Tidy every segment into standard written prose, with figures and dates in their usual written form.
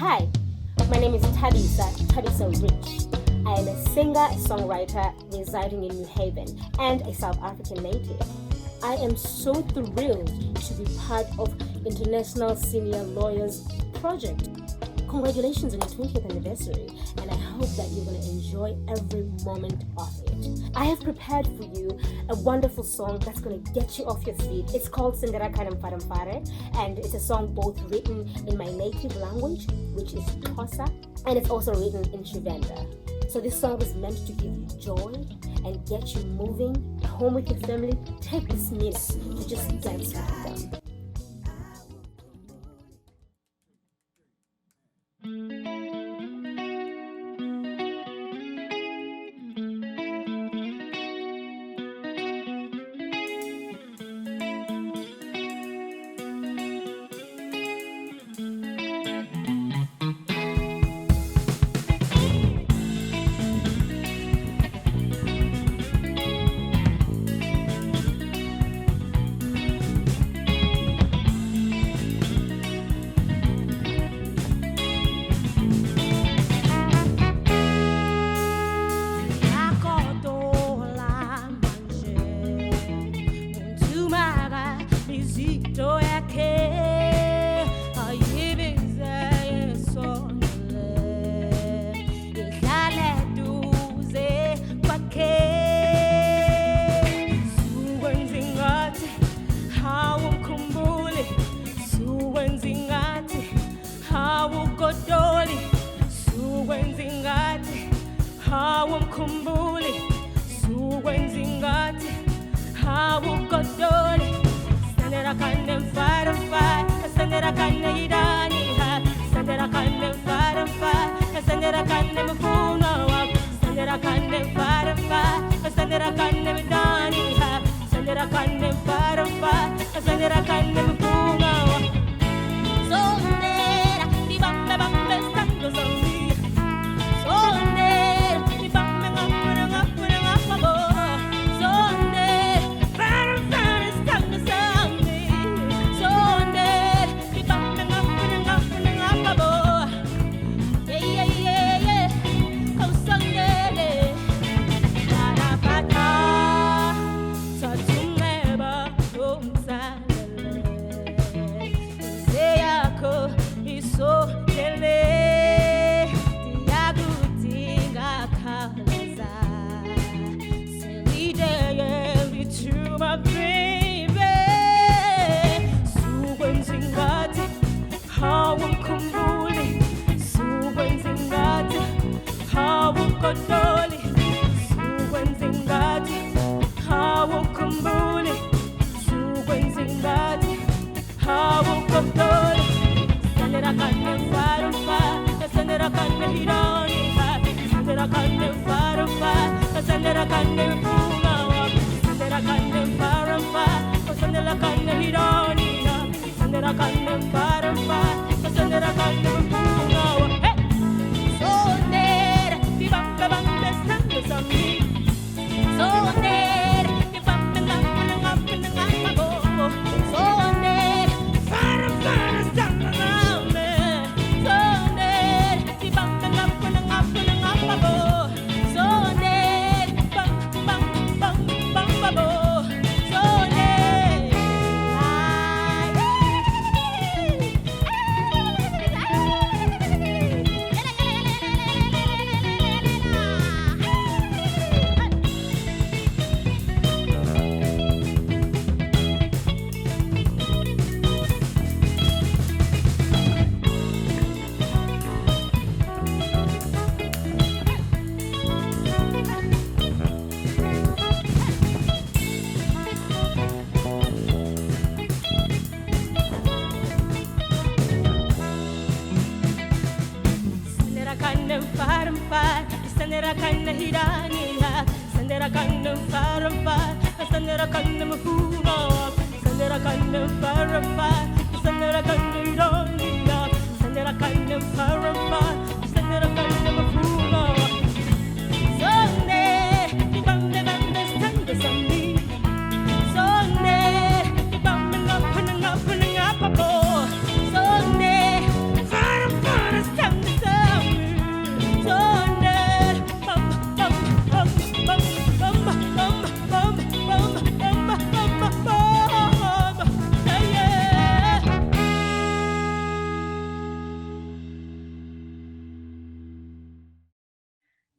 Hi, my name is Thabisa Rich. I am a singer, a songwriter residing in New Haven and a South African native. I am so thrilled to be part of International Senior Lawyers Project. Congratulations on your 20th anniversary, and I hope that you're going to enjoy every moment of it. I have prepared for you a wonderful song that's going to get you off your feet. It's called Sendera Kanam Faramfare, and it's a song both written in my native language, which is Xhosa, and it's also written in Shivenda. So this song is meant to give you joy and get you moving home with your family. Take this minute to just dance with them.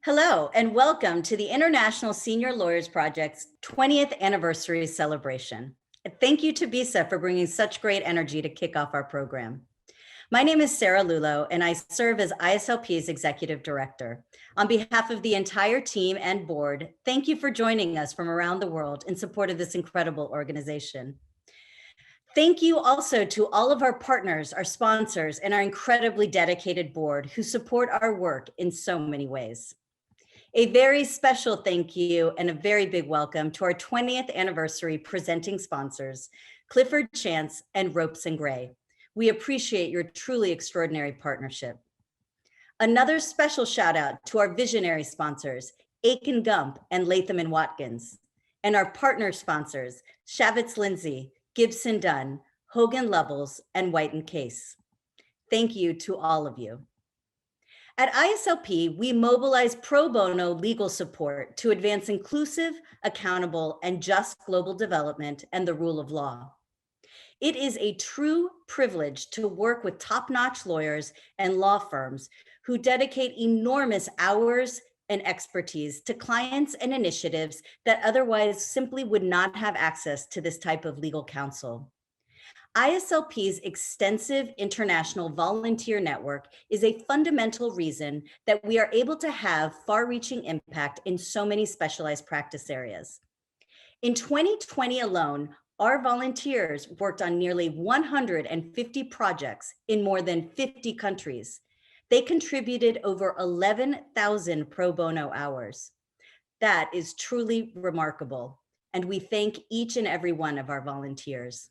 Hello, and welcome to the International Senior Lawyers Project's 20th anniversary celebration. Thank you to Thabisa for bringing such great energy to kick off our program. My name is Sarah Lulo, and I serve as ISLP's Executive Director. On behalf of the entire team and board, thank you for joining us from around the world in support of this incredible organization. Thank you also to all of our partners, our sponsors, and our incredibly dedicated board who support our work in so many ways. A very special thank you and a very big welcome to our 20th anniversary presenting sponsors, Clifford Chance and Ropes and Gray. We appreciate your truly extraordinary partnership. Another special shout out to our visionary sponsors, Aiken Gump and Latham and Watkins, and our partner sponsors, Shavitz Lindsay, Gibson Dunn, Hogan Levels, and White and Case. Thank you to all of you. At ISLP, we mobilize pro bono legal support to advance inclusive, accountable, and just global development and the rule of law. It is a true privilege to work with top-notch lawyers and law firms who dedicate enormous hours and expertise to clients and initiatives that otherwise simply would not have access to this type of legal counsel. ISLP's extensive international volunteer network is a fundamental reason that we are able to have far-reaching impact in so many specialized practice areas. In 2020 alone, our volunteers worked on nearly 150 projects in more than 50 countries. They contributed over 11,000 pro bono hours. That is truly remarkable, and we thank each and every one of our volunteers.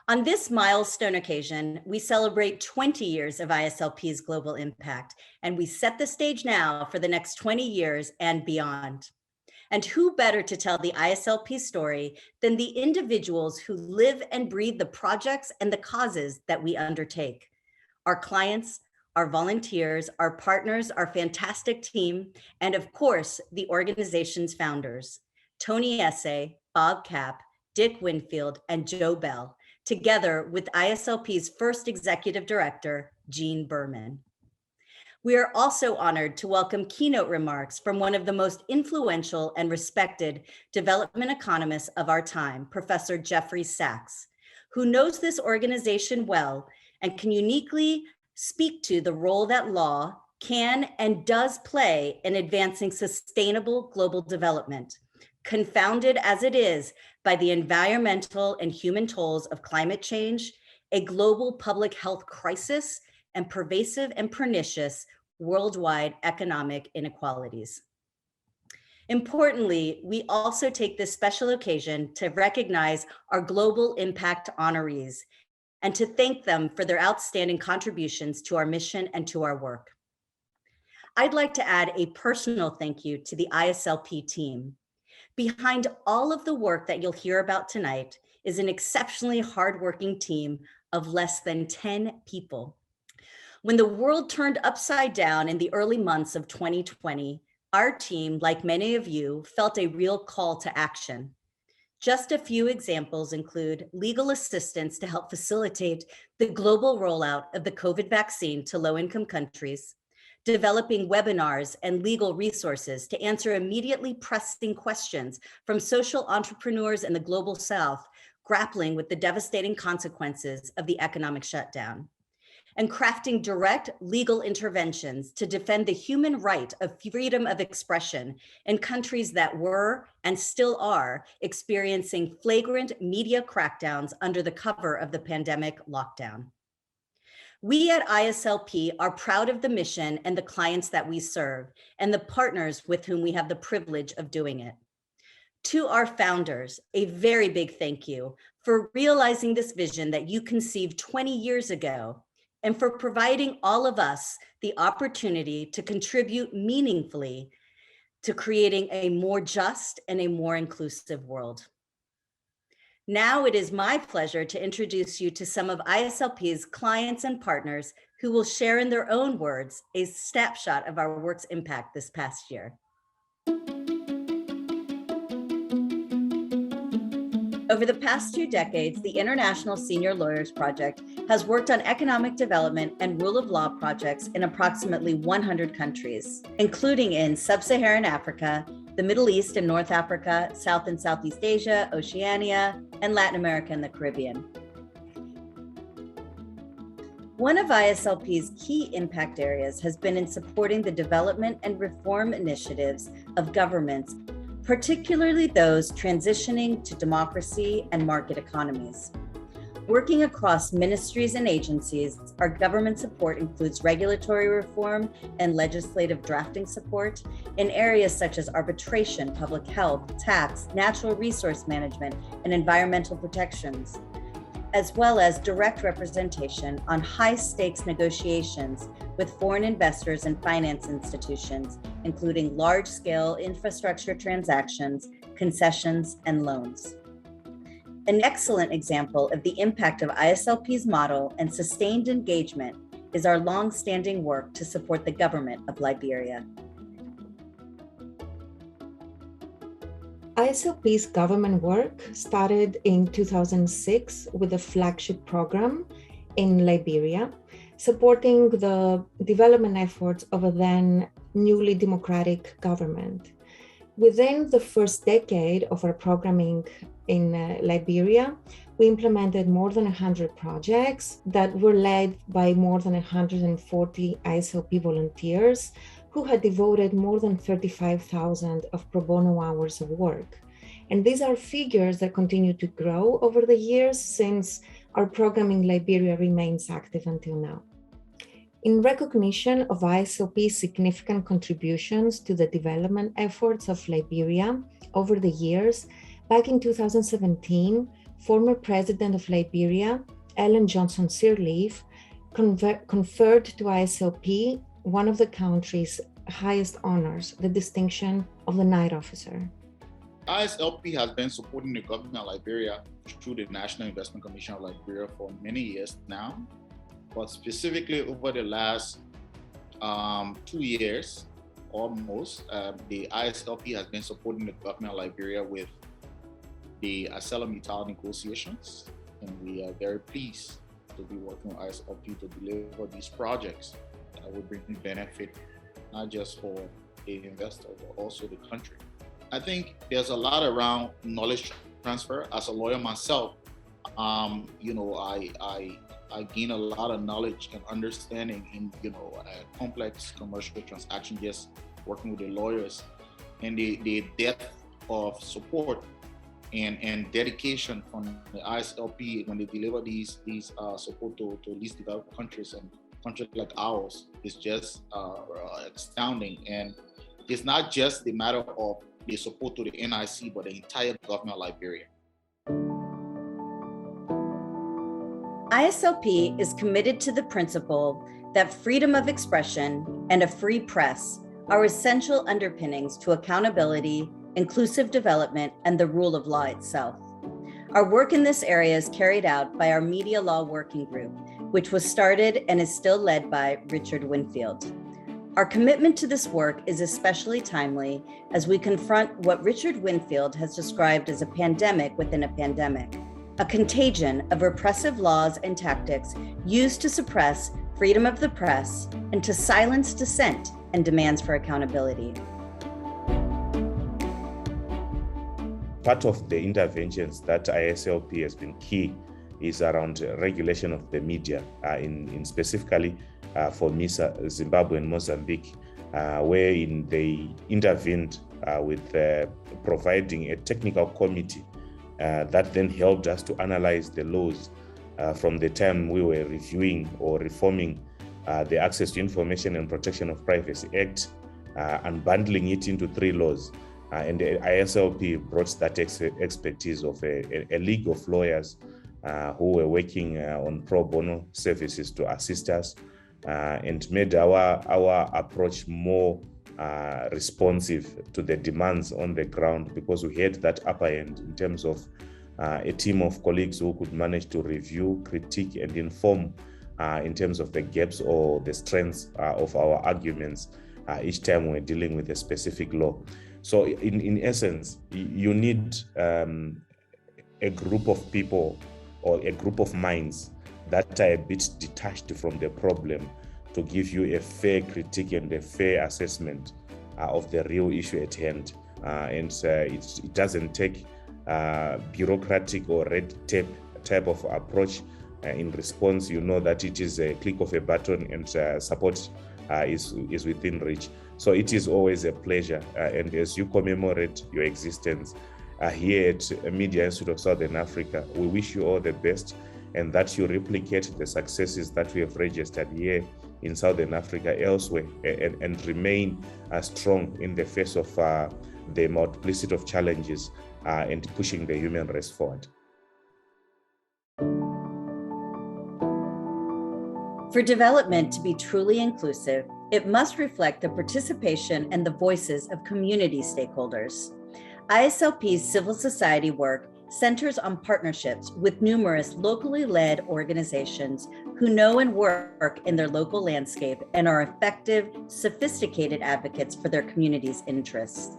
On this milestone occasion, we celebrate 20 years of ISLP's global impact, and we set the stage now for the next 20 years and beyond. And who better to tell the ISLP story than the individuals who live and breathe the projects and the causes that we undertake? Our clients, our volunteers, our partners, our fantastic team, and of course, the organization's founders, Tony Essay, Bob Kapp, Dick Winfield, and Joe Bell, together with ISLP's first executive director, Gene Berman. We are also honored to welcome keynote remarks from one of the most influential and respected development economists of our time, Professor Jeff Sachs, who knows this organization well and can uniquely speak to the role that law can and does play in advancing sustainable global development, confounded as it is by the environmental and human tolls of climate change, a global public health crisis, and pervasive and pernicious worldwide economic inequalities. Importantly, we also take this special occasion to recognize our global impact honorees and to thank them for their outstanding contributions to our mission and to our work. I'd like to add a personal thank you to the ISLP team. Behind all of the work that you'll hear about tonight is an exceptionally hardworking team of less than 10 people. When the world turned upside down in the early months of 2020, our team, like many of you, felt a real call to action. Just a few examples include legal assistance to help facilitate the global rollout of the COVID vaccine to low-income countries, developing webinars and legal resources to answer immediately pressing questions from social entrepreneurs in the global South grappling with the devastating consequences of the economic shutdown, and crafting direct legal interventions to defend the human right of freedom of expression in countries that were and still are experiencing flagrant media crackdowns under the cover of the pandemic lockdown. We at ISLP are proud of the mission and the clients that we serve and the partners with whom we have the privilege of doing it. To our founders, a very big thank you for realizing this vision that you conceived 20 years ago and for providing all of us the opportunity to contribute meaningfully to creating a more just and a more inclusive world. Now it is my pleasure to introduce you to some of ISLP's clients and partners who will share in their own words a snapshot of our work's impact this past year. Over the past 2 decades, the International Senior Lawyers Project has worked on economic development and rule of law projects in approximately 100 countries, including in Sub-Saharan Africa, the Middle East and North Africa, South and Southeast Asia, Oceania, and Latin America and the Caribbean. One of ISLP's key impact areas has been in supporting the development and reform initiatives of governments, particularly those transitioning to democracy and market economies. Working across ministries and agencies, our government support includes regulatory reform and legislative drafting support in areas such as arbitration, public health, tax, natural resource management, and environmental protections, as well as direct representation on high-stakes negotiations with foreign investors and finance institutions, including large-scale infrastructure transactions, concessions, and loans. An excellent example of the impact of ISLP's model and sustained engagement is our long-standing work to support the government of Liberia. ISLP's government work started in 2006 with a flagship program in Liberia, supporting the development efforts of a then newly democratic government. Within the first decade of our programming in Liberia, we implemented more than 100 projects that were led by more than 140 ISLP volunteers who had devoted more than 35,000 of pro bono hours of work. And these are figures that continue to grow over the years since our program in Liberia remains active until now. In recognition of ISLP's significant contributions to the development efforts of Liberia over the years, back in 2017, former President of Liberia, Ellen Johnson Sirleaf, conferred to ISLP one of the country's highest honors, the distinction of the Knight Officer. ISLP has been supporting the government of Liberia through the National Investment Commission of Liberia for many years now, but specifically over the last 2 years, almost, the ISLP has been supporting the government of Liberia with the ArcelorMittal negotiations, and we are very pleased to be working with ISLP to deliver these projects that will bring benefit not just for the investor, but also the country. I think there's a lot around knowledge transfer. As a lawyer myself, I gain a lot of knowledge and understanding in, a complex commercial transaction, just working with the lawyers, and the depth of support and dedication from the ISLP when they deliver these support to least developed countries and countries like ours is just astounding. And it's not just the matter of the support to the NIC, but the entire government of Liberia. ISLP is committed to the principle that freedom of expression and a free press are essential underpinnings to accountability, inclusive development, and the rule of law itself. Our work in this area is carried out by our Media Law Working Group, which was started and is still led by Richard Winfield. Our commitment to this work is especially timely as we confront what Richard Winfield has described as a pandemic within a pandemic, a contagion of repressive laws and tactics used to suppress freedom of the press and to silence dissent and demands for accountability. Part of the interventions that ISLP has been key is around regulation of the media, in specifically for MISA, Zimbabwe and Mozambique, wherein they intervened with providing a technical committee that then helped us to analyze the laws from the time we were reviewing or reforming the Access to Information and Protection of Privacy Act, and bundling it into 3 laws. And the ISLP brought that expertise of a league of lawyers who were working on pro bono services to assist us, and made our approach more responsive to the demands on the ground, because we had that upper end in terms of a team of colleagues who could manage to review, critique, and inform in terms of the gaps or the strengths of our arguments each time we're dealing with a specific law. So in essence, you need a group of people or a group of minds that are a bit detached from the problem to give you a fair critique and a fair assessment of the real issue at hand. It doesn't take bureaucratic or red tape type of approach. In response, you know that it is a click of a button and support is within reach. So it is always a pleasure. And as you commemorate your existence here at Media Institute of Southern Africa, we wish you all the best, and that you replicate the successes that we have registered here in Southern Africa elsewhere, and remain strong in the face of the multiplicity of challenges and pushing the human race forward. For development to be truly inclusive, it must reflect the participation and the voices of community stakeholders. ISLP's civil society work centers on partnerships with numerous locally led organizations who know and work in their local landscape and are effective, sophisticated advocates for their community's interests.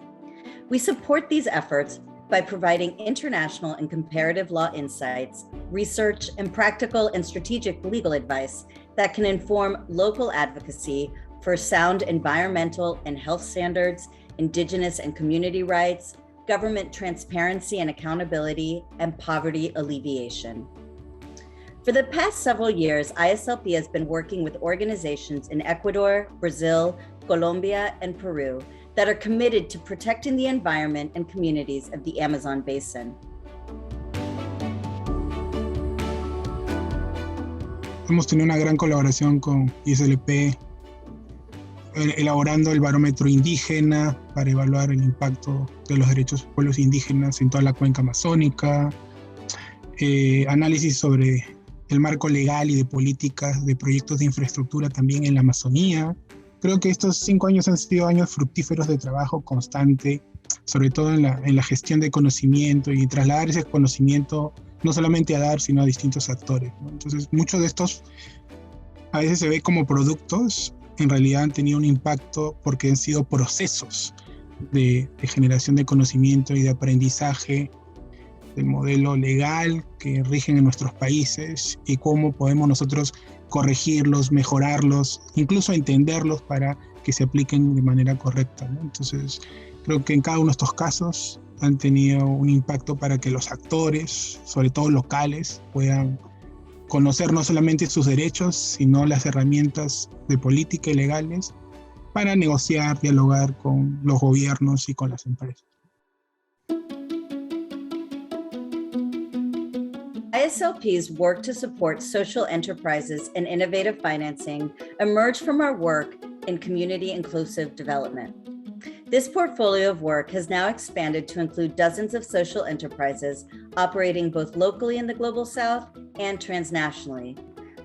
We support these efforts by providing international and comparative law insights, research, and practical and strategic legal advice that can inform local advocacy for sound environmental and health standards, indigenous and community rights, government transparency and accountability, and poverty alleviation. For the past several years, ISLP has been working with organizations in Ecuador, Brazil, Colombia, and Peru that are committed to protecting the environment and communities of the Amazon basin. Hemos tenido una gran colaboración con ISLP, elaborando el barómetro indígena para evaluar el impacto de los derechos de pueblos indígenas en toda la cuenca amazónica, análisis sobre el marco legal y de políticas de proyectos de infraestructura también en la Amazonía. Creo que estos 5 años han sido años fructíferos de trabajo constante, sobre todo en la gestión de conocimiento y trasladar ese conocimiento no solamente a dar, sino a distintos actores, ¿no? Entonces, muchos de estos a veces se ve como productos, en realidad han tenido un impacto porque han sido procesos de generación de conocimiento y de aprendizaje del modelo legal que rigen en nuestros países y cómo podemos nosotros corregirlos, mejorarlos, incluso entenderlos para que se apliquen de manera correcta, ¿no? Entonces, creo que en cada uno de estos casos han tenido un impacto para que los actores, sobre todo locales, puedan conocer no solamente sus derechos, sino las herramientas de política y legales para negociar, dialogar con los gobiernos y con las empresas. ISLP's work to support social enterprises and innovative financing emerged from our work in community inclusive development. This portfolio of work has now expanded to include dozens of social enterprises operating both locally in the Global South and transnationally,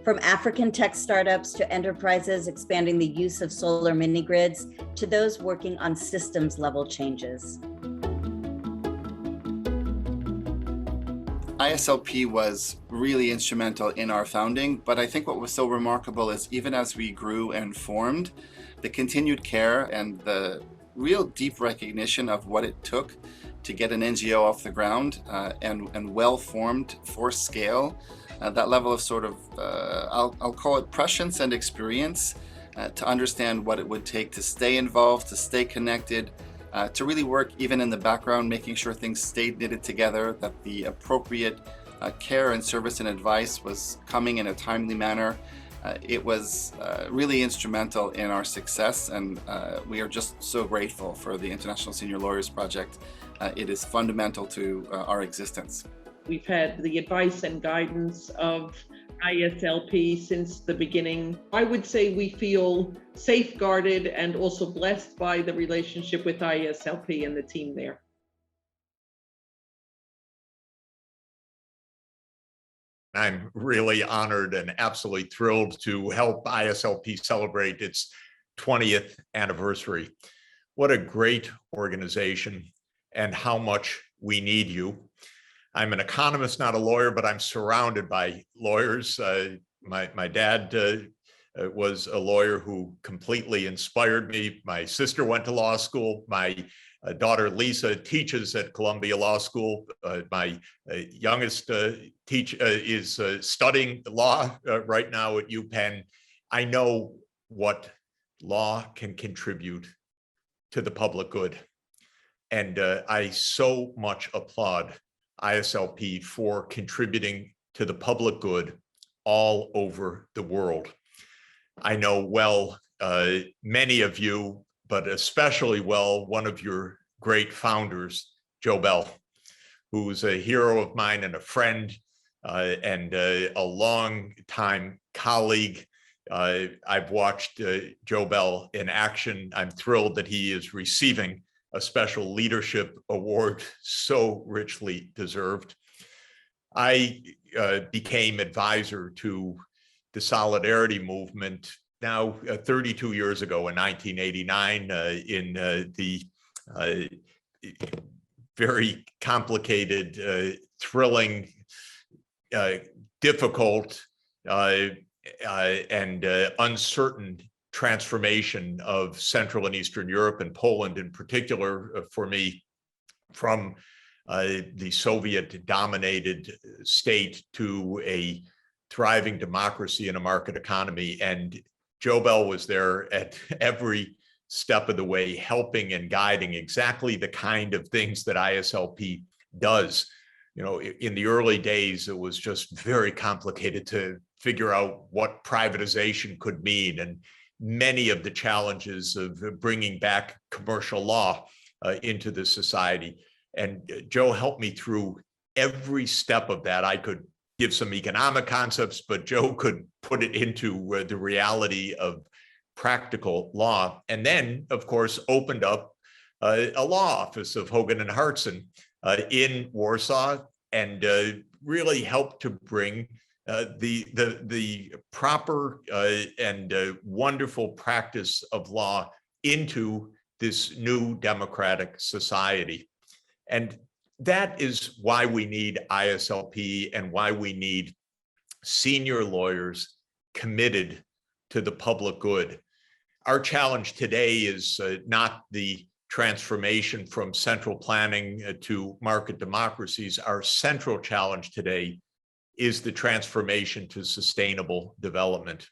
from African tech startups to enterprises expanding the use of solar mini-grids to those working on systems level changes. ISLP was really instrumental in our founding, but I think what was so remarkable is even as we grew and formed, the continued care and the real deep recognition of what it took to get an NGO off the ground and well-formed for scale, that level of sort of, I'll call it prescience and experience to understand what it would take to stay involved, to stay connected, to really work even in the background, making sure things stayed knitted together, that the appropriate care and service and advice was coming in a timely manner. It was really instrumental in our success, and we are just so grateful for the International Senior Lawyers Project. It is fundamental to our existence. We've had the advice and guidance of ISLP since the beginning. I would say we feel safeguarded and also blessed by the relationship with ISLP and the team there. I'm really honored and absolutely thrilled to help ISLP celebrate its 20th anniversary. What a great organization and how much we need you. I'm an economist, not a lawyer, but I'm surrounded by lawyers. My dad was a lawyer who completely inspired me. My sister went to law school. My daughter Lisa teaches at Columbia Law School. My youngest is studying law right now at UPenn. I know what law can contribute to the public good. And I so much applaud ISLP for contributing to the public good all over the world. I know well many of you, but especially well one of your great founders, Joe Bell, who's a hero of mine and a friend and a long-time colleague. I've watched Joe Bell in action. I'm thrilled that he is receiving a special leadership award, so richly deserved. I became advisor to the Solidarity Movement now 32 years ago in 1989 in the very complicated, thrilling, difficult, and uncertain transformation of Central and Eastern Europe and Poland in particular for me from the Soviet-dominated state to a thriving democracy and a market economy. And Joe Bell was there at every step of the way, helping and guiding exactly the kind of things that ISLP does. You know, in the early days, it was just very complicated to figure out what privatization could mean, and many of the challenges of bringing back commercial law into the society. And Joe helped me through every step of that. I could give some economic concepts, but Joe could put it into the reality of practical law. And then, of course, opened up a law office of Hogan and Hartson in Warsaw, and really helped to bring the proper and wonderful practice of law into this new democratic society. And that is why we need ISLP and why we need senior lawyers committed to the public good. Our challenge today is not the transformation from central planning to market democracies. Our central challenge today is the transformation to sustainable development.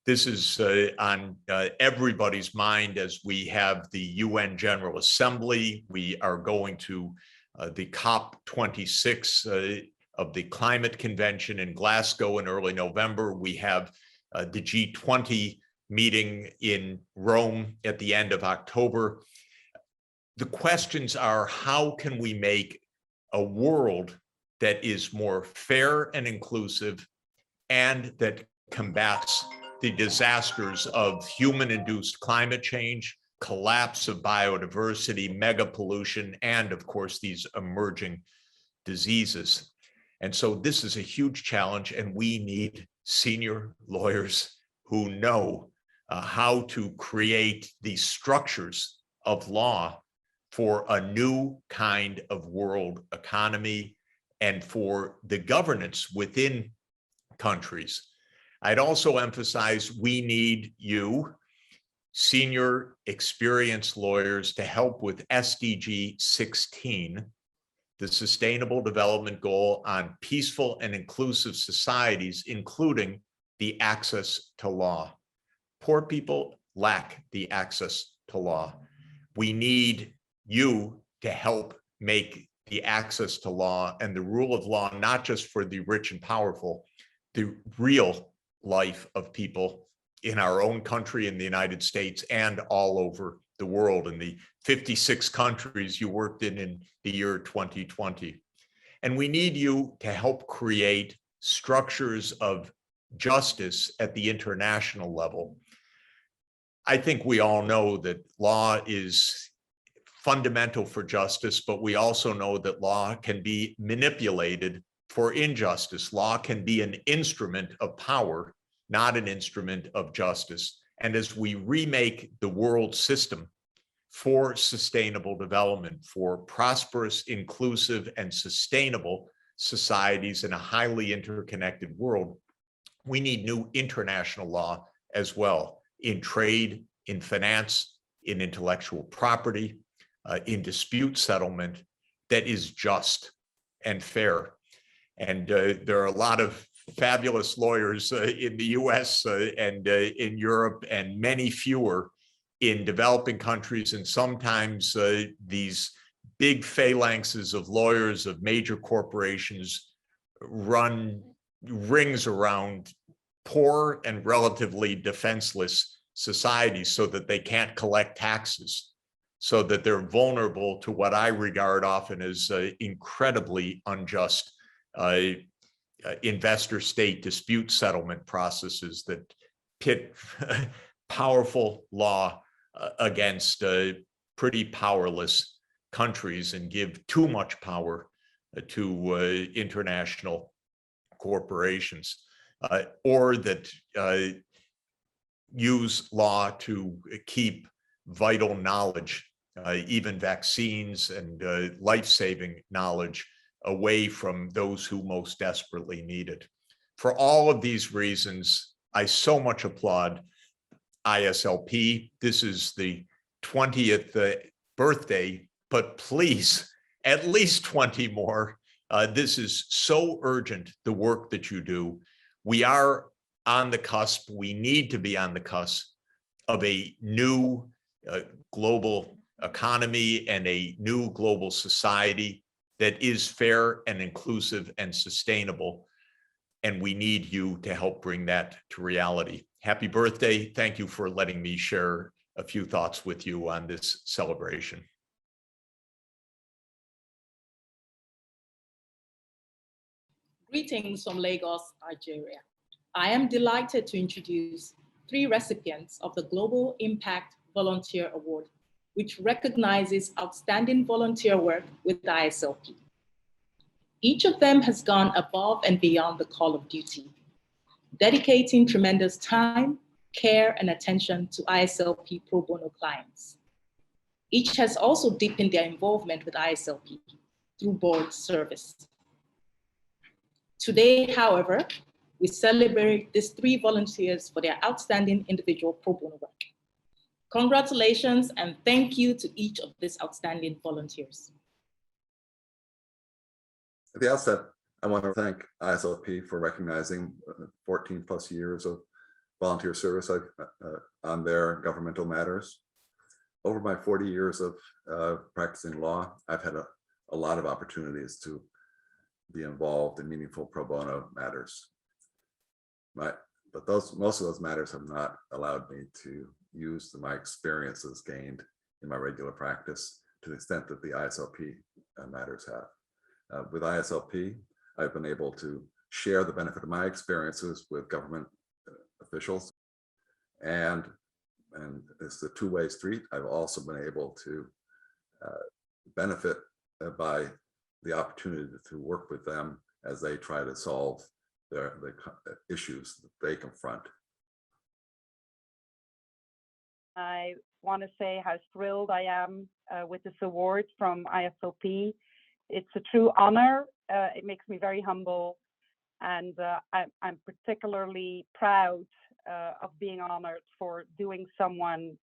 This is on everybody's mind as we have the UN General Assembly. We are going to the COP26 of the Climate Convention in Glasgow in early November. We have the G20 meeting in Rome at the end of October. The questions are, how can we make a world that is more fair and inclusive and that combats the disasters of human-induced climate change, collapse of biodiversity, mega pollution, and of course, these emerging diseases. And so this is a huge challenge, and we need senior lawyers who know how to create these structures of law for a new kind of world economy and for the governance within countries. I'd also emphasize we need you, senior experienced lawyers, to help with SDG 16, the Sustainable Development Goal on peaceful and inclusive societies, including the access to law. Poor people lack the access to law. We need you to help make the access to law and the rule of law, not just for the rich and powerful, the real life of people in our own country, in the United States, and all over the world, in the 56 countries you worked in the year 2020. And we need you to help create structures of justice at the international level. I think we all know that law is fundamental for justice, but we also know that law can be manipulated for injustice. Law can be an instrument of power, not an instrument of justice. And as we remake the world system for sustainable development, for prosperous, inclusive, and sustainable societies in a highly interconnected world, we need new international law as well, in trade, in finance, in intellectual property, in dispute settlement that is just and fair. And there are a lot of fabulous lawyers in the US and in Europe, and many fewer in developing countries. And sometimes these big phalanxes of lawyers of major corporations run rings around poor and relatively defenseless societies so that they can't collect taxes, so that they're vulnerable to what I regard often as incredibly unjust investor state dispute settlement processes that pit powerful law against pretty powerless countries and give too much power to international corporations, or that use law to keep vital knowledge, even vaccines and life-saving knowledge, away from those who most desperately need it. For all of these reasons, I so much applaud ISLP. This is the 20th birthday, but please, at least 20 more. This is so urgent, the work that you do. We are on the cusp, we need to be on the cusp of a new global economy and a new global society that is fair and inclusive and sustainable. And we need you to help bring that to reality. Happy birthday. Thank you for letting me share a few thoughts with you on this celebration. Greetings from Lagos, Nigeria. I am delighted to introduce 3 recipients of the Global Impact Volunteer Award, which recognizes outstanding volunteer work with the ISLP. Each of them has gone above and beyond the call of duty, dedicating tremendous time, care, and attention to ISLP pro bono clients. Each has also deepened their involvement with ISLP through board service. Today, however, we celebrate these 3 volunteers for their outstanding individual pro bono work. Congratulations and thank you to each of these outstanding volunteers. At the outset, I want to thank ISLP for recognizing 14 plus years of volunteer service on their governmental matters. Over my 40 years of practicing law, I've had a lot of opportunities to be involved in meaningful pro bono matters. But most of those matters have not allowed me to use my experiences gained in my regular practice to the extent that the ISLP matters have. With ISLP, I've been able to share the benefit of my experiences with government officials, and it's a two-way street. I've also been able to benefit by the opportunity to work with them as they try to solve the issues that they confront. I want to say how thrilled I am with this award from ISLP. It's a true honor. It makes me very humble, and I'm particularly proud of being honored for doing someone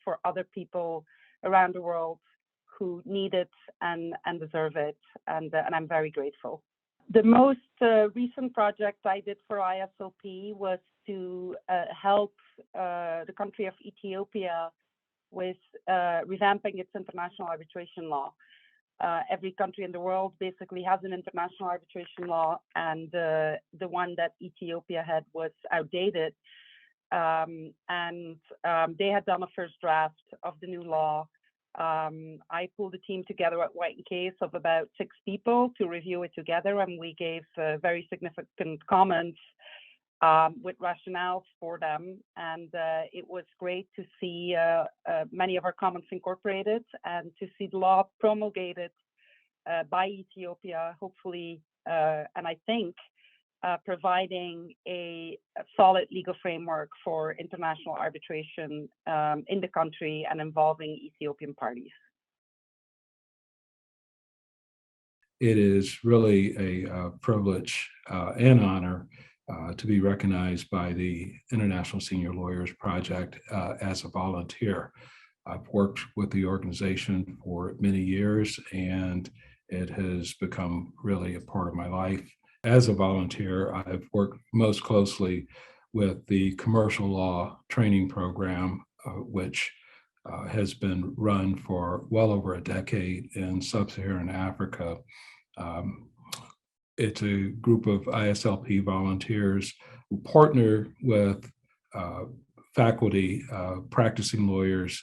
for other people around the world who need it and deserve it, and I'm very grateful. The most recent project I did for ISLP was to help the country of Ethiopia with revamping its international arbitration law. Every country in the world basically has an international arbitration law, and the one that Ethiopia had was outdated. They had done a first draft of the new law. I pulled a team together at White of about 6 people to review it together, and we gave very significant comments with rationales for them. And it was great to see many of our comments incorporated and to see the law promulgated by Ethiopia, hopefully, and I think providing a solid legal framework for international arbitration in the country and involving Ethiopian parties. It is really a privilege and honor to be recognized by the International Senior Lawyers Project as a volunteer. I've worked with the organization for many years, and it has become really a part of my life. As a volunteer, I've worked most closely with the commercial law training program, which has been run for well over a decade in sub-Saharan Africa. It's a group of ISLP volunteers who partner with faculty, practicing lawyers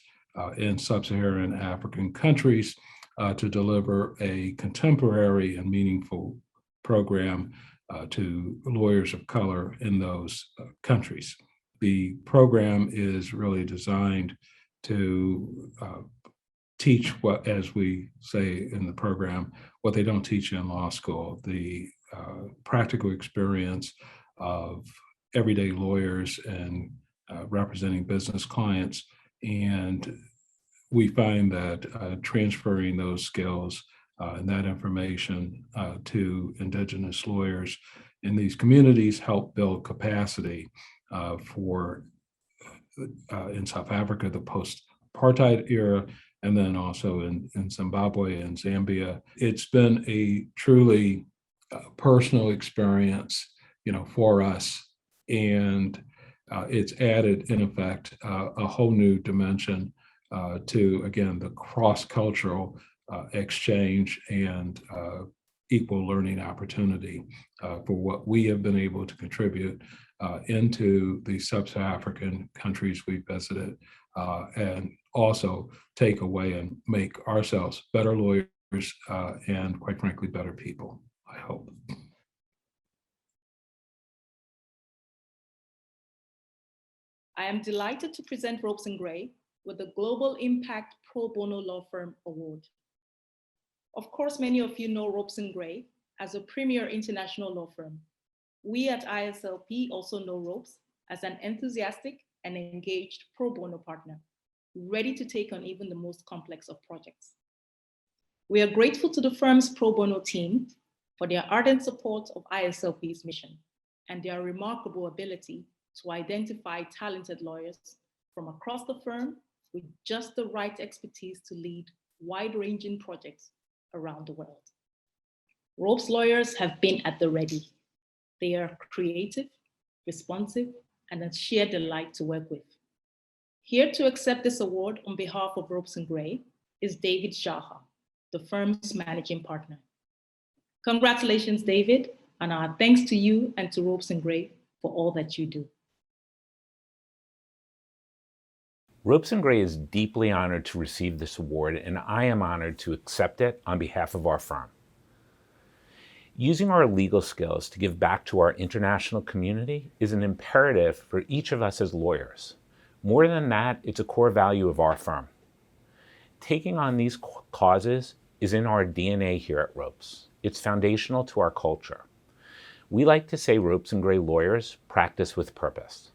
in sub-Saharan African countries to deliver a contemporary and meaningful program to lawyers of color in those countries. The program is really designed to teach what, as we say in the program, what they don't teach in law school, the practical experience of everyday lawyers and representing business clients. And we find that transferring those skills and that information to Indigenous lawyers in these communities help build capacity for, in South Africa, the post-apartheid era, and then also in Zimbabwe and Zambia. It's been a truly personal experience, for us, and it's added, in effect, a whole new dimension to, again, the cross-cultural exchange and equal learning opportunity for what we have been able to contribute into the sub-Saharan countries we visited, and also take away and make ourselves better lawyers and, quite frankly, better people, I hope. I am delighted to present Ropes & Gray with the Global Impact Pro Bono Law Firm Award. Of course, many of you know Ropes & Gray as a premier international law firm. We at ISLP also know Ropes as an enthusiastic and engaged pro bono partner, ready to take on even the most complex of projects. We are grateful to the firm's pro bono team for their ardent support of ISLP's mission and their remarkable ability to identify talented lawyers from across the firm with just the right expertise to lead wide-ranging projects around the world. Ropes lawyers have been at the ready. They are creative, responsive, and a sheer delight to work with. Here to accept this award on behalf of Ropes & Gray is David Shaha, the firm's managing partner. Congratulations, David, and our thanks to you and to Ropes & Gray for all that you do. Ropes & Gray is deeply honored to receive this award, and I am honored to accept it on behalf of our firm. Using our legal skills to give back to our international community is an imperative for each of us as lawyers. More than that, it's a core value of our firm. Taking on these causes is in our DNA here at Ropes. It's foundational to our culture. We like to say Ropes & Gray lawyers practice with purpose.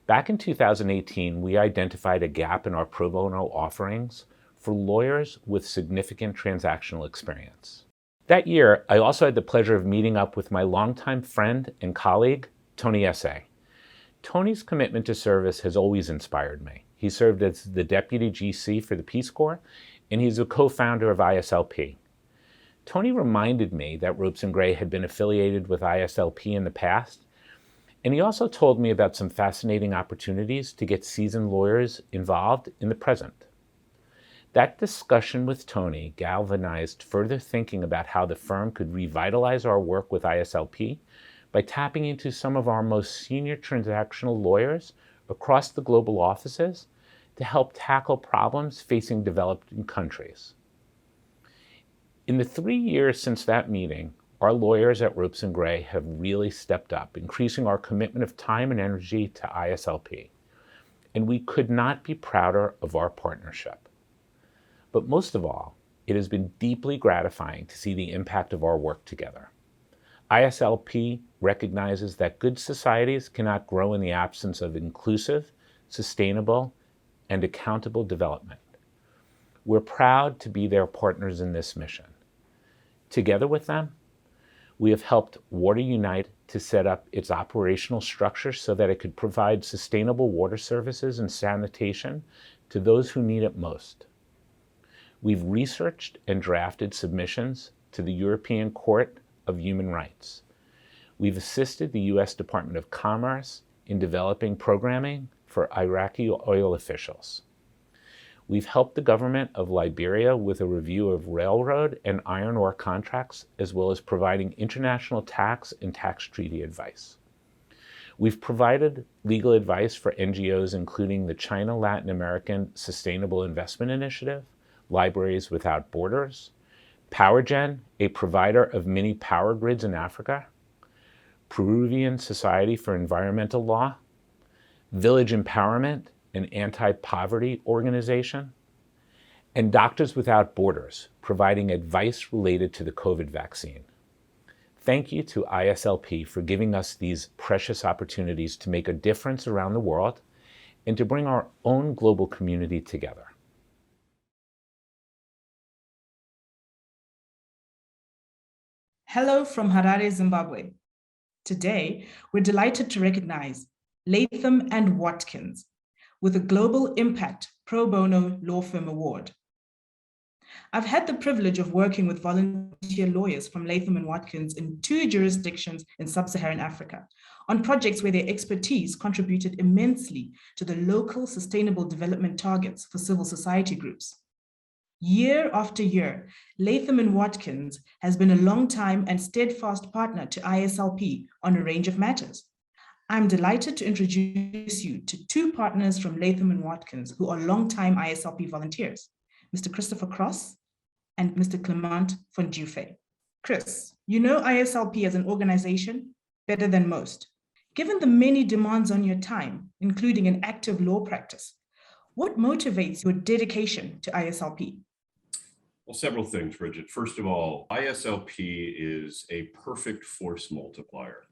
Back in 2018, we identified a gap in our pro bono offerings for lawyers with significant transactional experience. That year, I also had the pleasure of meeting up with my longtime friend and colleague, Tony Essay. Tony's commitment to service has always inspired me. He served as the Deputy GC for the Peace Corps, and he's a co-founder of ISLP. Tony reminded me that Ropes & Gray had been affiliated with ISLP in the past, and he also told me about some fascinating opportunities to get seasoned lawyers involved in the present. That discussion with Tony galvanized further thinking about how the firm could revitalize our work with ISLP by tapping into some of our most senior transactional lawyers across the global offices to help tackle problems facing developing countries. In the 3 years since that meeting, our lawyers at Ropes & Gray have really stepped up, increasing our commitment of time and energy to ISLP. And we could not be prouder of our partnership. But most of all, it has been deeply gratifying to see the impact of our work together. ISLP recognizes that good societies cannot grow in the absence of inclusive, sustainable, and accountable development. We're proud to be their partners in this mission. Together with them, we have helped Water Unite to set up its operational structure so that it could provide sustainable water services and sanitation to those who need it most. We've researched and drafted submissions to the European Court of Human Rights. We've assisted the U.S. Department of Commerce in developing programming for Iraqi oil officials. We've helped the government of Liberia with a review of railroad and iron ore contracts, as well as providing international tax and tax treaty advice. We've provided legal advice for NGOs, including the China Latin American Sustainable Investment Initiative, Libraries Without Borders, PowerGen, a provider of mini power grids in Africa, Peruvian Society for Environmental Law, Village Empowerment, an anti-poverty organization, and Doctors Without Borders, providing advice related to the COVID vaccine. Thank you to ISLP for giving us these precious opportunities to make a difference around the world and to bring our own global community together. Hello from Harare, Zimbabwe. Today, we're delighted to recognize Latham and Watkins with a Global Impact Pro Bono Law Firm Award. I've had the privilege of working with volunteer lawyers from Latham and Watkins in 2 jurisdictions in sub-Saharan Africa on projects where their expertise contributed immensely to the local sustainable development targets for civil society groups. Year after year, Latham and Watkins has been a long-time and steadfast partner to ISLP on a range of matters. I'm delighted to introduce you to 2 partners from Latham and Watkins who are long-time ISLP volunteers, Mr. Christopher Cross and Mr. Clement von Dufay. Chris, you know ISLP as an organization better than most. Given the many demands on your time, including an active law practice, what motivates your dedication to ISLP? Well, several things, Bridget. First of all, ISLP is a perfect force multiplier.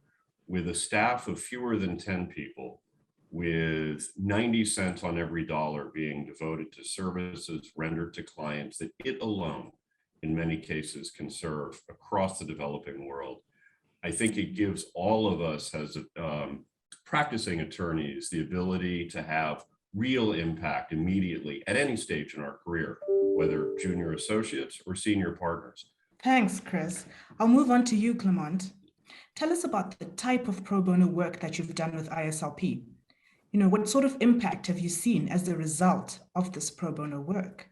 With a staff of fewer than 10 people, with 90 cents on every dollar being devoted to services rendered to clients that it alone, in many cases, can serve across the developing world. I think it gives all of us as practicing attorneys the ability to have real impact immediately at any stage in our career, whether junior associates or senior partners. Thanks, Chris. I'll move on to you, Clement. Tell us about the type of pro bono work that you've done with ISLP. What sort of impact have you seen as a result of this pro bono work?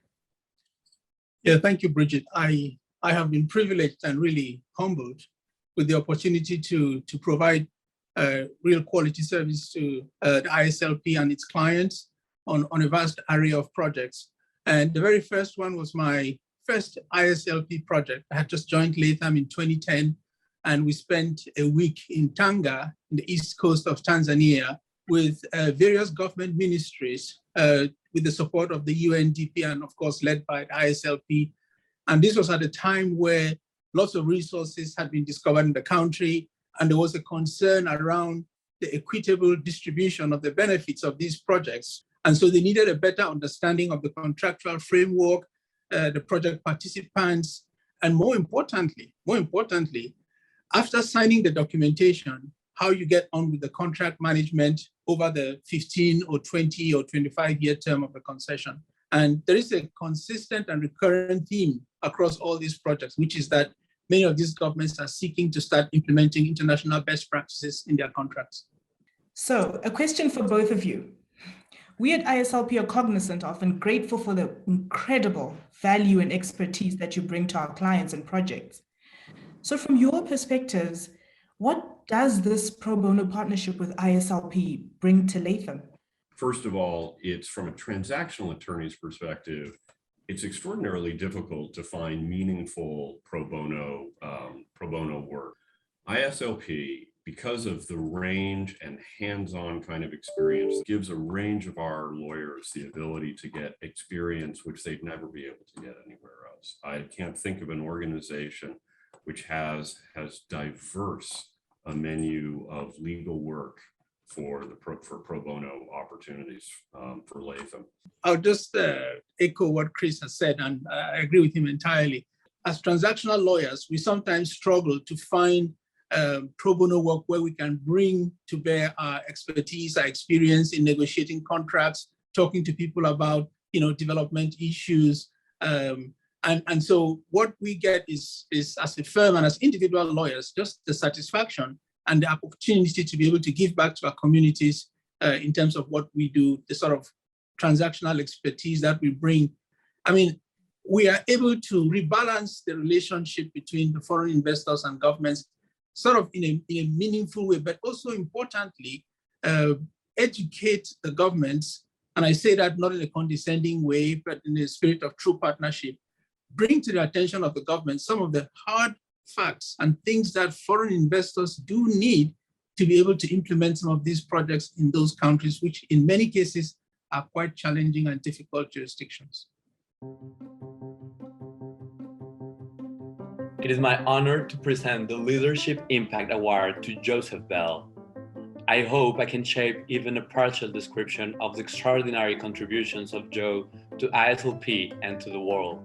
Yeah, thank you, Bridget. I have been privileged and really humbled with the opportunity to provide real quality service to the ISLP and its clients on a vast array of projects. And the very first one was my first ISLP project. I had just joined Latham in 2010, and we spent a week in Tanga, in the east coast of Tanzania, with various government ministries, with the support of the UNDP and of course led by the ISLP. And this was at a time where lots of resources had been discovered in the country, and there was a concern around the equitable distribution of the benefits of these projects. And so they needed a better understanding of the contractual framework, the project participants, and more importantly, after signing the documentation, how you get on with the contract management over the 15 or 20 or 25-year term of the concession. And there is a consistent and recurrent theme across all these projects, which is that many of these governments are seeking to start implementing international best practices in their contracts. So, a question for both of you. We at ISLP are cognizant of and grateful for the incredible value and expertise that you bring to our clients and projects. So from your perspectives, what does this pro bono partnership with ISLP bring to Latham? First of all, it's from a transactional attorney's perspective, it's extraordinarily difficult to find meaningful pro bono work. ISLP, because of the range and hands-on kind of experience, gives a range of our lawyers the ability to get experience which they'd never be able to get anywhere else. I can't think of an organization which has diverse a menu of legal work for pro bono opportunities for Latham. I'll just echo what Chris has said, and I agree with him entirely. As transactional lawyers, we sometimes struggle to find pro bono work where we can bring to bear our expertise, our experience in negotiating contracts, talking to people about development issues. And so what we get is as a firm and as individual lawyers, just the satisfaction and the opportunity to be able to give back to our communities in terms of what we do, the sort of transactional expertise that we bring. I mean, we are able to rebalance the relationship between the foreign investors and governments sort of in a meaningful way, but also importantly, educate the governments. And I say that not in a condescending way, but in a spirit of true partnership, bring to the attention of the government some of the hard facts and things that foreign investors do need to be able to implement some of these projects in those countries, which in many cases are quite challenging and difficult jurisdictions. It is my honor to present the Leadership Impact Award to Joseph Bell. I hope I can shape even a partial description of the extraordinary contributions of Joe to ISLP and to the world.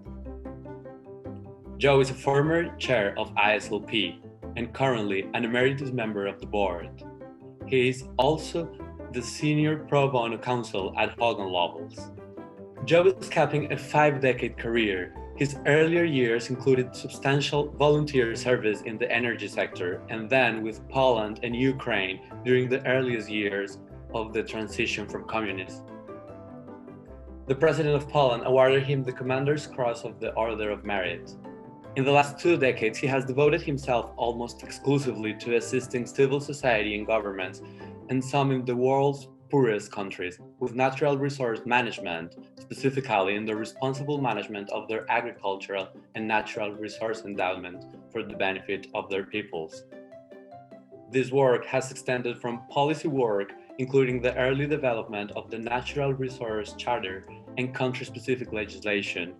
Joe is a former chair of ISLP and currently an emeritus member of the board. He is also the senior pro bono counsel at Hogan Lovells. Joe is capping a 5-decade career. His earlier years included substantial volunteer service in the energy sector, and then with Poland and Ukraine during the earliest years of the transition from communism. The President of Poland awarded him the Commander's Cross of the Order of Merit. In the last 2 decades, he has devoted himself almost exclusively to assisting civil society and governments, and some in the world's poorest countries, with natural resource management, specifically in the responsible management of their agricultural and natural resource endowment for the benefit of their peoples. This work has extended from policy work, including the early development of the Natural Resource Charter and country-specific legislation,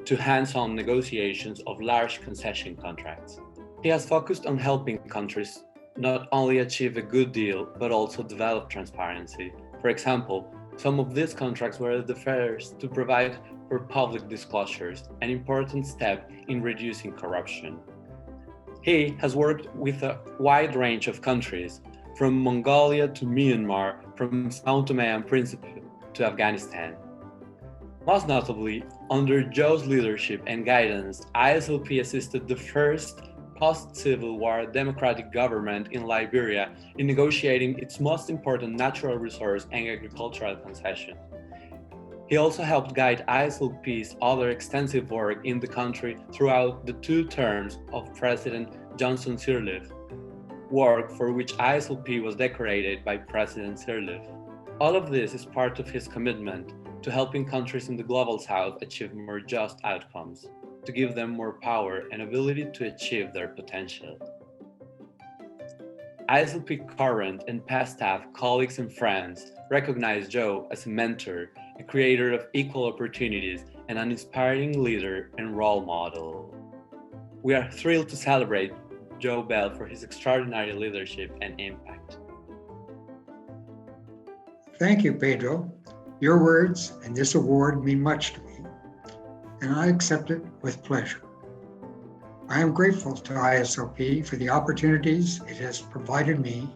to hands-on negotiations of large concession contracts. He has focused on helping countries not only achieve a good deal, but also develop transparency. For example, some of these contracts were the first to provide for public disclosures, an important step in reducing corruption. He has worked with a wide range of countries, from Mongolia to Myanmar, from São Tomé and Príncipe to Afghanistan. Most notably, under Joe's leadership and guidance, ISLP assisted the first post-Civil War democratic government in Liberia in negotiating its most important natural resource and agricultural concessions. He also helped guide ISLP's other extensive work in the country throughout the 2 terms of President Johnson Sirleaf, work for which ISLP was decorated by President Sirleaf. All of this is part of his commitment to helping countries in the Global South achieve more just outcomes, to give them more power and ability to achieve their potential. ISLP current and past staff, colleagues and friends recognize Joe as a mentor, a creator of equal opportunities, and an inspiring leader and role model. We are thrilled to celebrate Joe Bell for his extraordinary leadership and impact. Thank you, Pedro. Your words and this award mean much to me, and I accept it with pleasure. I am grateful to ISLP for the opportunities it has provided me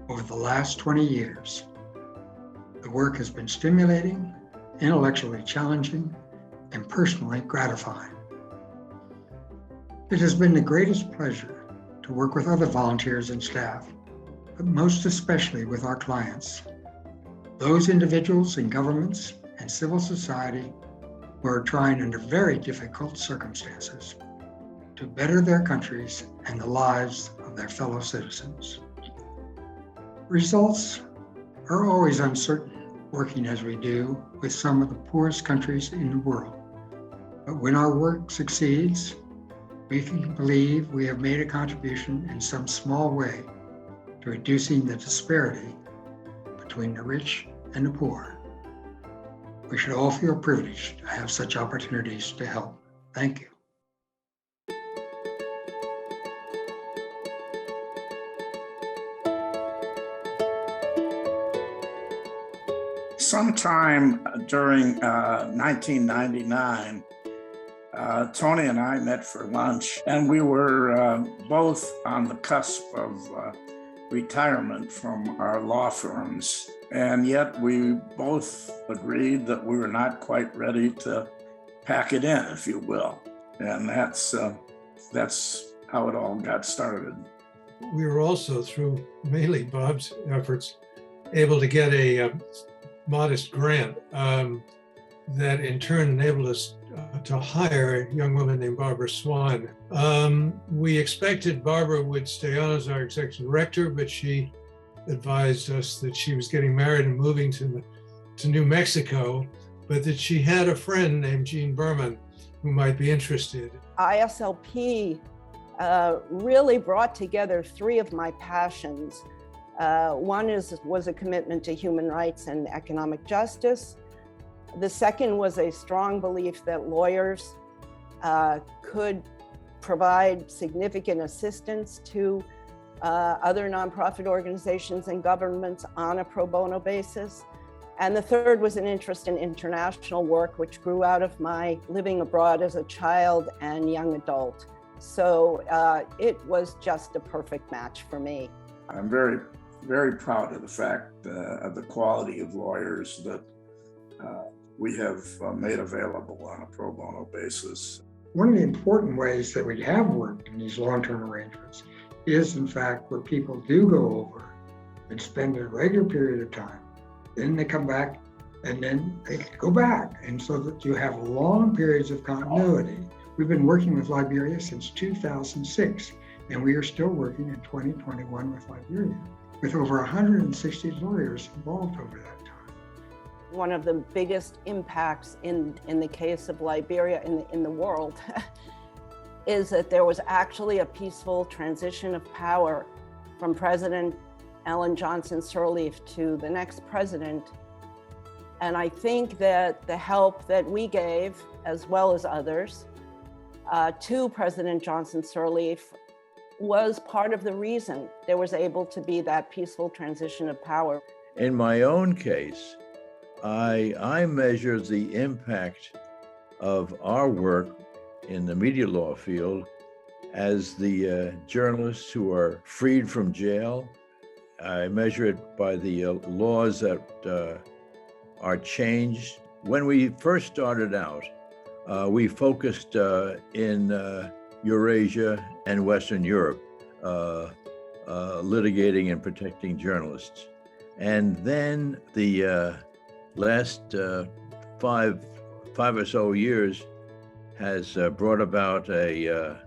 over the last 20 years. The work has been stimulating, intellectually challenging, and personally gratifying. It has been the greatest pleasure to work with other volunteers and staff, but most especially with our clients, those individuals in governments and civil society who are trying under very difficult circumstances to better their countries and the lives of their fellow citizens. Results are always uncertain, working as we do with some of the poorest countries in the world. But when our work succeeds, we can believe we have made a contribution in some small way to reducing the disparity between the rich and the poor. We should all feel privileged to have such opportunities to help. Thank you. Sometime during 1999, Tony and I met for lunch, and we were both on the cusp of retirement from our law firms. And yet we both agreed that we were not quite ready to pack it in, if you will. And that's how it all got started. We were also, through mainly Bob's efforts, able to get a modest grant that in turn enabled us to hire a young woman named Barbara Swan. We expected Barbara would stay on as our executive director, but she advised us that she was getting married and moving to New Mexico, but that she had a friend named Jean Berman who might be interested. ISLP really brought together three of my passions. One was a commitment to human rights and economic justice. The second was a strong belief that lawyers could provide significant assistance to other nonprofit organizations and governments on a pro bono basis. And the third was an interest in international work, which grew out of my living abroad as a child and young adult. So it was just a perfect match for me. I'm very, very proud of the fact of the quality of lawyers that we have made available on a pro bono basis. One of the important ways that we have worked in these long-term arrangements is, in fact, where people do go over and spend a regular period of time, then they come back, and then they go back, and so that you have long periods of continuity. We've been working with Liberia since 2006, and we are still working in 2021 with Liberia, with over 160 lawyers involved over that time. One of the biggest impacts in the case of Liberia in the world is that there was actually a peaceful transition of power from President Ellen Johnson Sirleaf to the next president. And I think that the help that we gave, as well as others, to President Johnson Sirleaf was part of the reason there was able to be that peaceful transition of power. In my own case, I measure the impact of our work in the media law field as the journalists who are freed from jail. I measure it by the laws that are changed. When we first started out, we focused in Eurasia and Western Europe, litigating and protecting journalists. And then the last five or so years has brought about a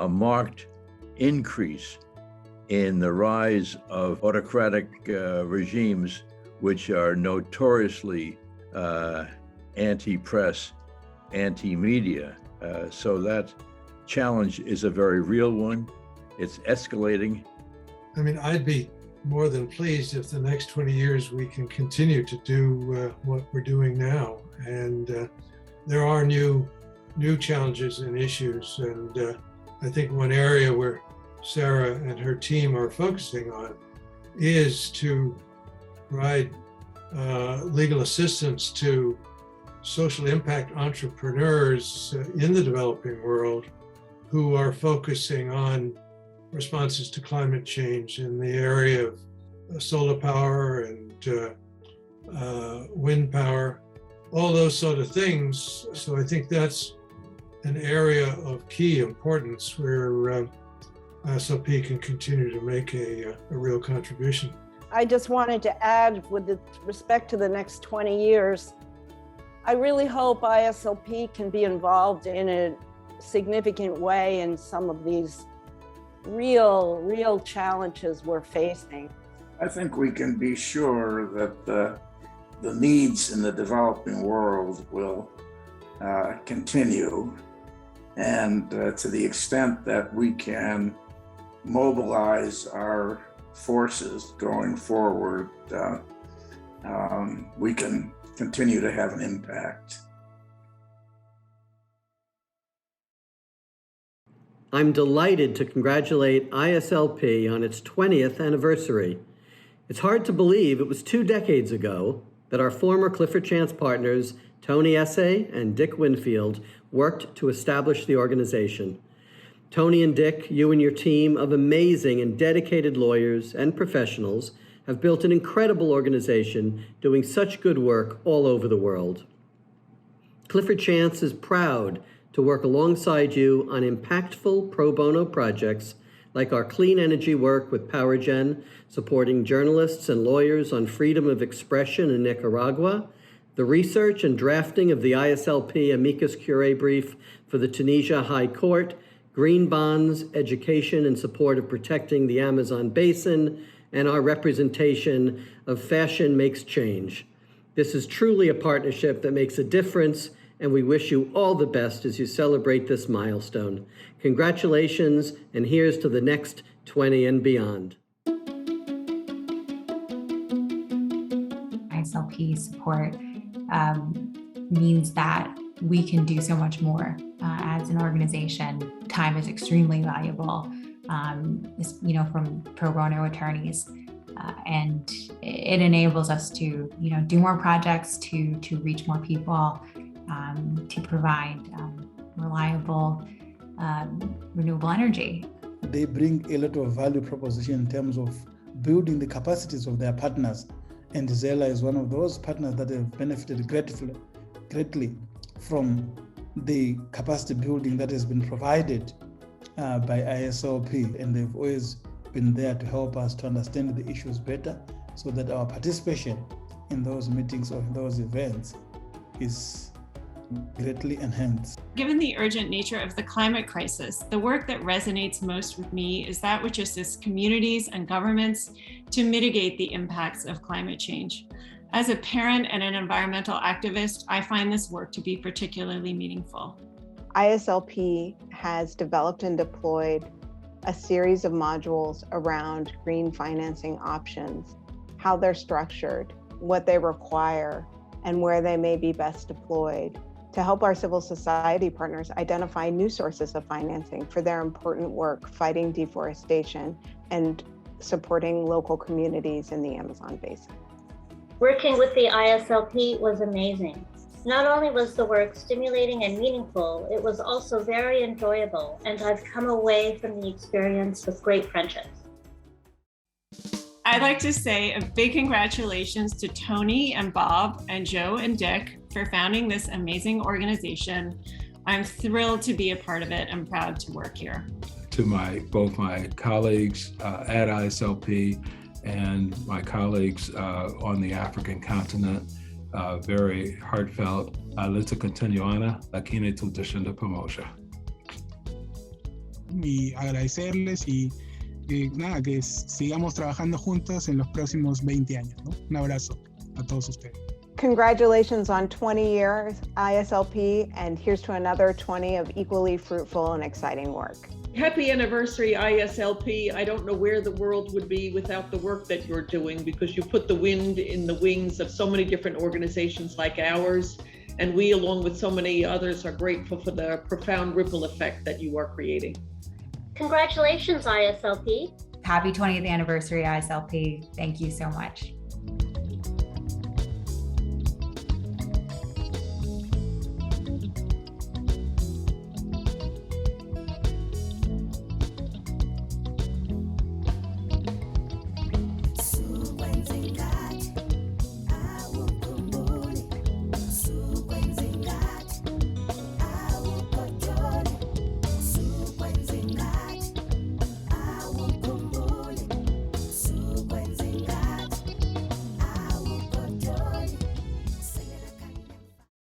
marked increase in the rise of autocratic regimes, which are notoriously anti-press, anti-media. So that challenge is a very real one. It's escalating. I mean, I'd be more than pleased if the next 20 years we can continue to do what we're doing now. And there are new challenges and issues. And I think one area where Sarah and her team are focusing on is to provide legal assistance to social impact entrepreneurs in the developing world who are focusing on responses to climate change in the area of solar power and wind power, all those sort of things. So I think that's an area of key importance where ISLP can continue to make a real contribution. I just wanted to add, with respect to the next 20 years, I really hope ISLP can be involved in a significant way in some of these real challenges we're facing. I think we can be sure that the needs in the developing world will continue. And to the extent that we can mobilize our forces going forward, we can continue to have an impact. I'm delighted to congratulate ISLP on its 20th anniversary. It's hard to believe it was 2 decades ago that our former Clifford Chance partners, Tony Essay and Dick Winfield, worked to establish the organization. Tony and Dick, you and your team of amazing and dedicated lawyers and professionals have built an incredible organization doing such good work all over the world. Clifford Chance is proud to work alongside you on impactful pro bono projects like our clean energy work with PowerGen, supporting journalists and lawyers on freedom of expression in Nicaragua, the research and drafting of the ISLP amicus curiae brief for the Tunisia High Court, green bonds, education in support of protecting the Amazon basin, and our representation of Fashion Makes Change. This is truly a partnership that makes a difference, and we wish you all the best as you celebrate this milestone. Congratulations, and here's to the next 20 and beyond. ISLP support means that we can do so much more as an organization. Time is extremely valuable, from pro bono attorneys, and it enables us to, do more projects, to reach more people, to provide reliable, renewable energy. They bring a lot of value proposition in terms of building the capacities of their partners. And Zella is one of those partners that have benefited greatly from the capacity building that has been provided by ISLP. And they've always been there to help us to understand the issues better so that our participation in those meetings or in those events is greatly enhanced. Given the urgent nature of the climate crisis, the work that resonates most with me is that which assists communities and governments to mitigate the impacts of climate change. As a parent and an environmental activist, I find this work to be particularly meaningful. ISLP has developed and deployed a series of modules around green financing options, how they're structured, what they require, and where they may be best deployed, to help our civil society partners identify new sources of financing for their important work fighting deforestation and supporting local communities in the Amazon basin. Working with the ISLP was amazing. Not only was the work stimulating and meaningful, it was also very enjoyable, and I've come away from the experience with great friendships. I'd like to say a big congratulations to Tony and Bob and Joe and Dick for founding this amazing organization. I'm thrilled to be a part of it and proud to work here. To both my colleagues at ISLP and my colleagues on the African continent, very heartfelt. Let's continue on la keynote de promotion. Y agradecerles y que sigamos trabajando juntos en los próximos 20 años, ¿no? Un abrazo a todos ustedes. Congratulations on 20 years, ISLP, and here's to another 20 of equally fruitful and exciting work. Happy anniversary, ISLP. I don't know where the world would be without the work that you're doing, because you put the wind in the wings of so many different organizations like ours. And we, along with so many others, are grateful for the profound ripple effect that you are creating. Congratulations, ISLP. Happy 20th anniversary, ISLP. Thank you so much.